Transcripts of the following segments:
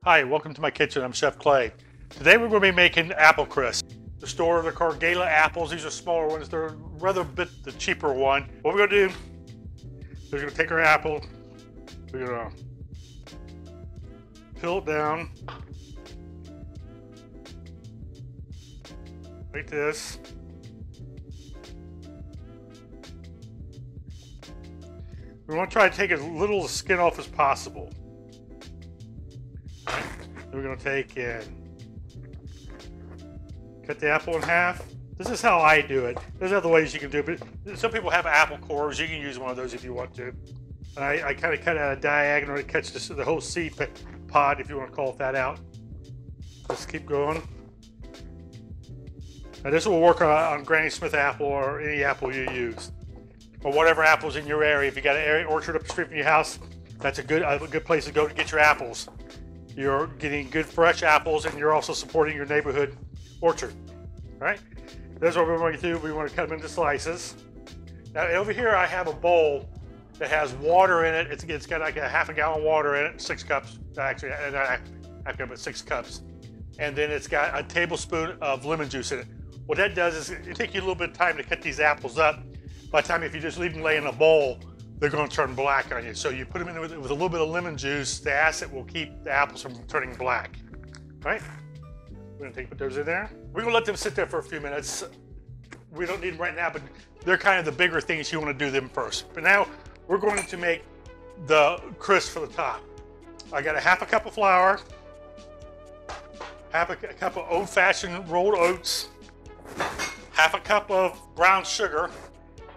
Hi, welcome to my kitchen. I'm Chef Clay. Today we're going to be making apple crisp. The store, they're called Gala apples. These are smaller ones. They're rather a bit the cheaper one. What we're going to do is we're going to take our apple, we're going to peel it down like this. We want to try to take as little of the skin off as possible. We're going to take and cut the apple in half. This is how I do it. There's other ways you can do it, but some people have apple cores. You can use one of those if you want to. And I kind of cut out a diagonal to catch the whole seed pod, if you want to call it that, out. Let's keep going. Now this will work on Granny Smith apple or any apple you use, or whatever apples in your area. If you got an orchard up the street from your house, that's a good place to go to get your apples. You're getting good fresh apples, and you're also supporting your neighborhood orchard. All right, that's what we're going to do. We want to cut them into slices. Now over here I have a bowl that has water in it. It's got like a half a gallon of water in it, 6 cups. Actually, half cup, but 6 cups. And then it's got a tablespoon of lemon juice in it. What that does is it takes you a little bit of time to cut these apples up. By the time, if you just leave them lay in a bowl, they're going to turn black on you. So you put them in with a little bit of lemon juice. The acid will keep the apples from turning black. All right? We're going to put those in there. We're going to let them sit there for a few minutes. We don't need them right now, but they're kind of the bigger things. You want to do them first. But now we're going to make the crisp for the top. I got a half a cup of flour, half a cup of old-fashioned rolled oats, half a cup of brown sugar.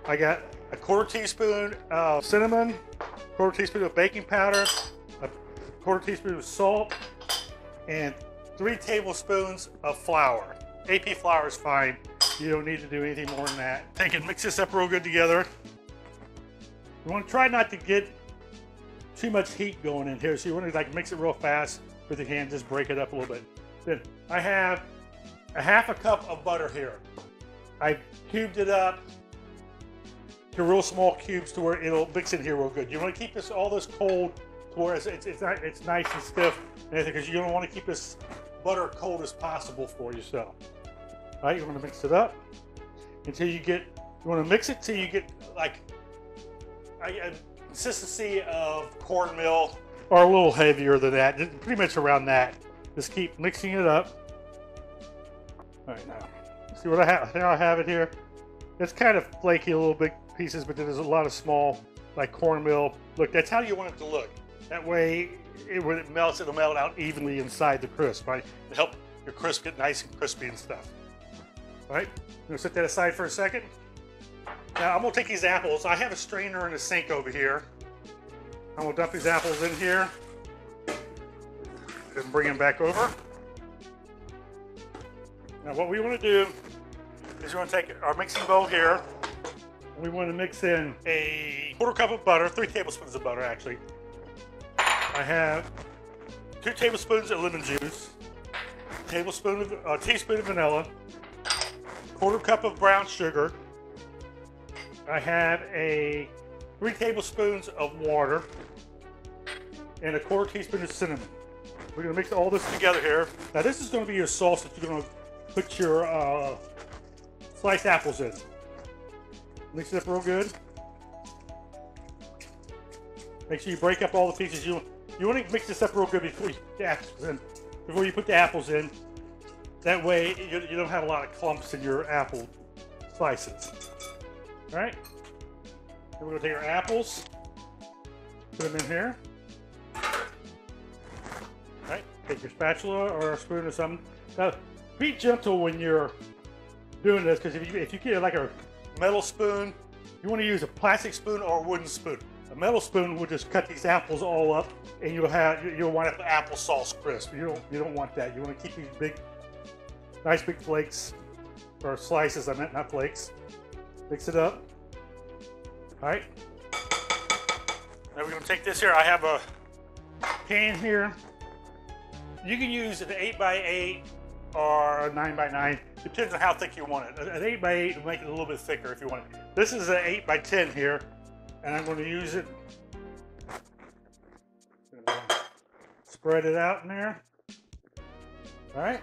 I got a 1/4 teaspoon of cinnamon, 1/4 teaspoon of baking powder, a 1/4 teaspoon of salt, and 3 tablespoons of flour. AP flour is fine. You don't need to do anything more than that. Take and mix this up real good together. You want to try not to get too much heat going in here, so you want to mix it real fast with your hand, just break it up a little bit. Then I have a half a cup of butter here. I cubed it up to real small cubes to where it'll mix in here real good. You want to keep all this cold to where it's nice and stiff, because you don't want to keep this butter cold as possible for yourself. All right, you want to mix it up until you want to mix it till you get like a consistency of cornmeal, or a little heavier than that, pretty much around that. Just keep mixing it up. All right, now see what I have. How I have it here. It's kind of flaky, a little bit pieces, but there's a lot of small, like cornmeal. Look, that's how you want it to look. That way, when it melts, it'll melt out evenly inside the crisp, right? To help your crisp get nice and crispy and stuff. All right, I'm gonna set that aside for a second. Now I'm gonna take these apples. I have a strainer in the sink over here. I'm gonna dump these apples in here and bring them back over. Now what we want to do is we want to take our mixing bowl here. We want to mix in a 1/4 cup of butter, 3 tablespoons of butter actually. I have 2 tablespoons of lemon juice, a teaspoon of vanilla, 1/4 cup of brown sugar. I have 3 tablespoons of water and a 1/4 teaspoon of cinnamon. We're going to mix all this together here. Now this is going to be your sauce that you're going to put your sliced apples in. Mix it up real good. Make sure you break up all the pieces. You want to mix this up real good before you put the apples in. Before you put the apples in, that way you don't have a lot of clumps in your apple slices. All right. Then we're going to take our apples, put them in here. All right. Take your spatula or a spoon or something. Now, be gentle when you're doing this, because if you get like a metal spoon, you want to use a plastic spoon or a wooden spoon. A metal spoon will just cut these apples all up, and you'll wind up with applesauce crisp. You don't want that. You want to keep these nice big flakes, or slices. I meant, not flakes. Mix it up. All right. Now we're going to take this here. I have a pan here. You can use an 8x8 or a 9x9. Depends on how thick you want it. An 8x8 will make it a little bit thicker if you want it. This is an 8x10 here, and I'm going to use it Spread it out in there. All right.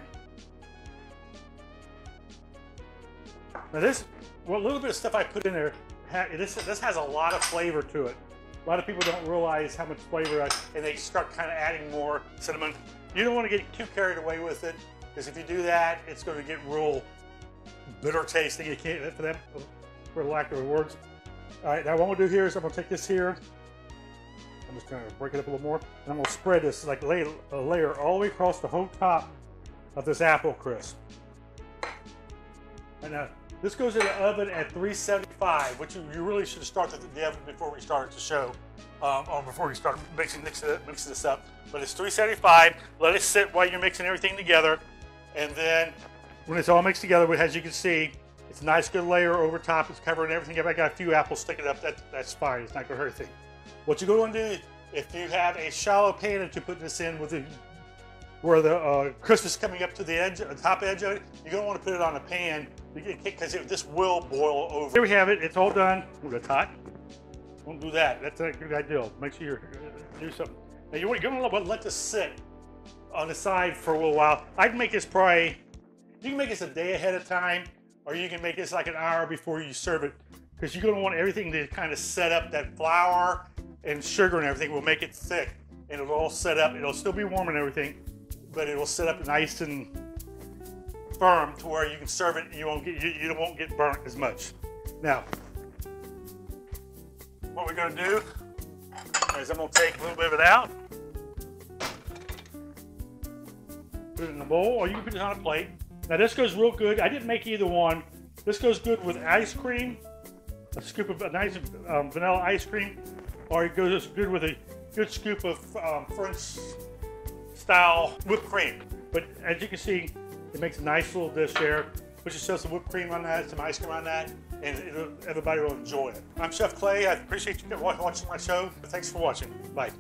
Now this, well, a little bit of stuff I put in there, this has a lot of flavor to it. A lot of people don't realize how much flavor, and they start kind of adding more cinnamon. You don't want to get too carried away with it, because if you do that, it's going to get real bitter tasting. You can't, for lack of words. All right, now what we'll do here is I'm going to take this here. I'm just going to break it up a little more, and I'm going to spread this like a layer all the way across the whole top of this apple crisp. And now this goes in the oven at 375, which you really should start the oven before we start the show, or before we start mixing this up. But it's 375. Let it sit while you're mixing everything together, and then when it's all mixed together, as you can see, it's a nice good layer over top. It's covering everything. If I got a few apples sticking up, that's fine. It's not going to hurt anything. What you're going to do, if you have a shallow pan that you put this in with where the crisp is coming up to the edge, the top edge of it, you're going to want to put it on a pan because this will boil over. Here we have it. It's all done. Ooh, it's hot. Don't do that. That's a good idea. Make sure you do something. Now you're going to let this sit on the side for a little while. I'd make this probably, you can make this a day ahead of time, or you can make this like an hour before you serve it, because you're going to want everything to kind of set up. That flour and sugar and everything will make it thick, and it'll all set up. It'll still be warm and everything, but it will set up nice and firm to where you can serve it and you won't get burnt as much. Now, what we're going to do is I'm going to take a little bit of it out, put it in a bowl, or you can put it on a plate. Now this goes real good. I didn't make either one. This goes good with ice cream, a scoop of a nice vanilla ice cream, or it goes good with a good scoop of French style whipped cream. But as you can see, it makes a nice little dish there. Put yourself some whipped cream on that, some ice cream on that, and everybody will enjoy it. I'm Chef Clay. I appreciate you watching my show. Thanks for watching. Bye.